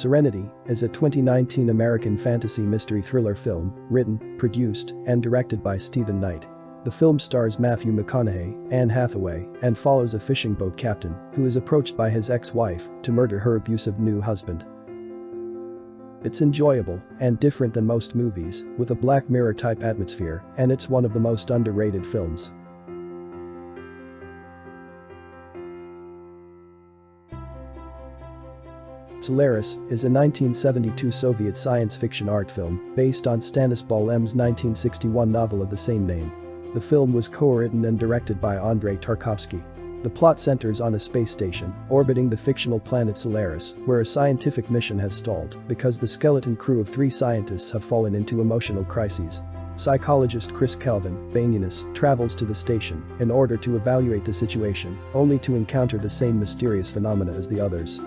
Serenity is a 2019 American fantasy mystery thriller film written, produced, and directed by Stephen Knight. The film stars Matthew McConaughey, Anne Hathaway, and follows a fishing boat captain who is approached by his ex-wife to murder her abusive new husband. It's enjoyable and different than most movies, with a Black Mirror-type atmosphere, and it's one of the most underrated films. Solaris is a 1972 Soviet science fiction art film based on Stanisław Lem's 1961 novel of the same name. The film was co-written and directed by Andrei Tarkovsky. The plot centers on a space station orbiting the fictional planet Solaris, where a scientific mission has stalled because the skeleton crew of 3 scientists have fallen into emotional crises. Psychologist Chris Kelvin, Banianus, travels to the station in order to evaluate the situation, only to encounter the same mysterious phenomena as the others.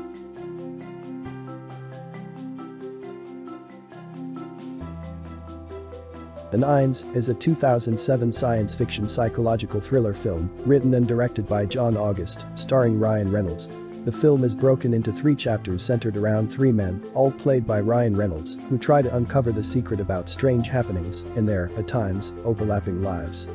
The Nines is a 2007 science fiction psychological thriller film written and directed by John August, starring Ryan Reynolds. The film is broken into 3 chapters centered around 3 men, all played by Ryan Reynolds, who try to uncover the secret about strange happenings in their, at times, overlapping lives.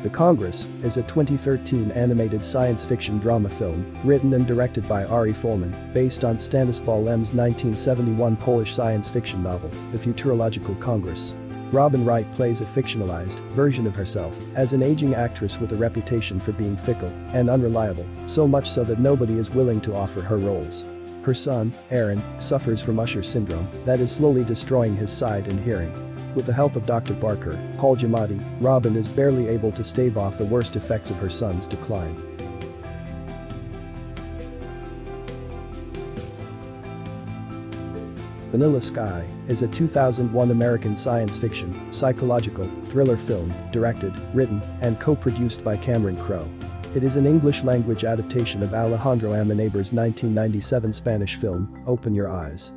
The Congress is a 2013 animated science fiction drama film written and directed by Ari Folman, based on Stanisław Lem's 1971 Polish science fiction novel, The Futurological Congress. Robin Wright plays a fictionalized version of herself as an aging actress with a reputation for being fickle and unreliable, so much so that nobody is willing to offer her roles. Her son, Aaron, suffers from Usher syndrome that is slowly destroying his sight and hearing. With the help of Dr. Barker, Paul Giamatti, Robin is barely able to stave off the worst effects of her son's decline. Vanilla Sky is a 2001 American science fiction, psychological, thriller film, directed, written, and co-produced by Cameron Crowe. It is an English-language adaptation of Alejandro Amenabar's 1997 Spanish film, Open Your Eyes.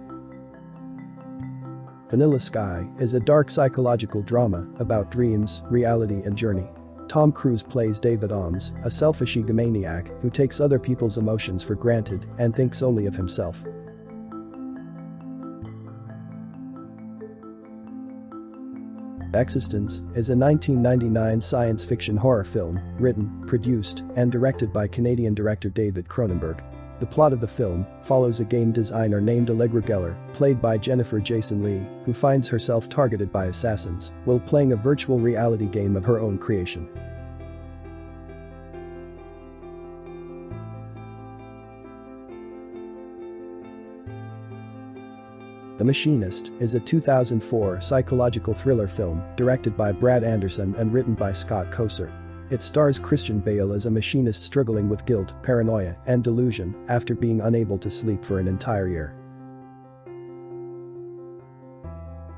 Vanilla Sky is a dark psychological drama about dreams, reality and journey. Tom Cruise plays David Ohms, a selfish egomaniac who takes other people's emotions for granted and thinks only of himself. Existence is a 1999 science fiction horror film written, produced, and directed by Canadian director David Cronenberg. The plot of the film follows a game designer named Allegra Geller, played by Jennifer Jason Leigh, who finds herself targeted by assassins while playing a virtual reality game of her own creation. The Machinist is a 2004 psychological thriller film directed by Brad Anderson and written by Scott Koser. It stars Christian Bale as a machinist struggling with guilt, paranoia, and delusion after being unable to sleep for an entire year.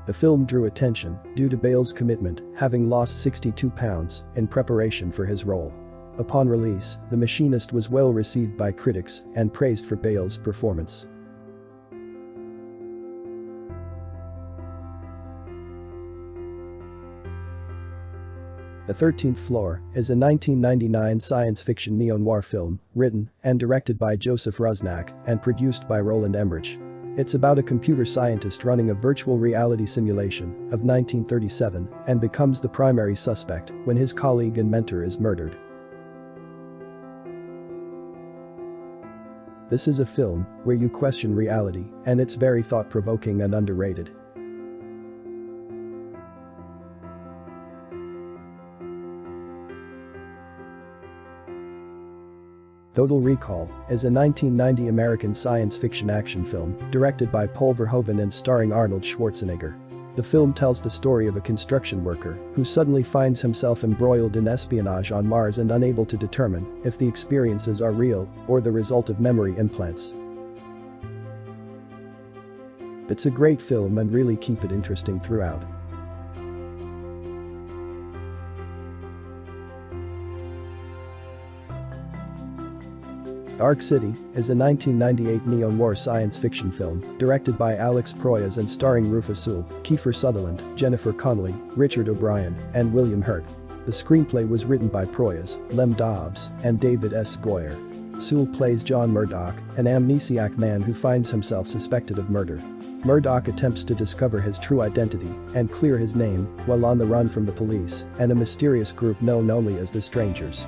The film drew attention due to Bale's commitment, having lost 62 pounds in preparation for his role. Upon release, The Machinist was well received by critics and praised for Bale's performance. The 13th Floor is a 1999 science fiction neo-noir film written and directed by Joseph Rusnak and produced by Roland Emmerich. It's about a computer scientist running a virtual reality simulation of 1937 and becomes the primary suspect when his colleague and mentor is murdered. This is a film where you question reality, and it's very thought-provoking and underrated. Total Recall is a 1990 American science fiction action film directed by Paul Verhoeven and starring Arnold Schwarzenegger. The film tells the story of a construction worker who suddenly finds himself embroiled in espionage on Mars and unable to determine if the experiences are real or the result of memory implants. It's a great film and really keep it interesting throughout. Dark City is a 1998 neo-noir science fiction film directed by Alex Proyas and starring Rufus Sewell, Kiefer Sutherland, Jennifer Connelly, Richard O'Brien, and William Hurt. The screenplay was written by Proyas, Lem Dobbs, and David S. Goyer. Sewell plays John Murdoch, an amnesiac man who finds himself suspected of murder. Murdoch attempts to discover his true identity and clear his name while on the run from the police and a mysterious group known only as the Strangers.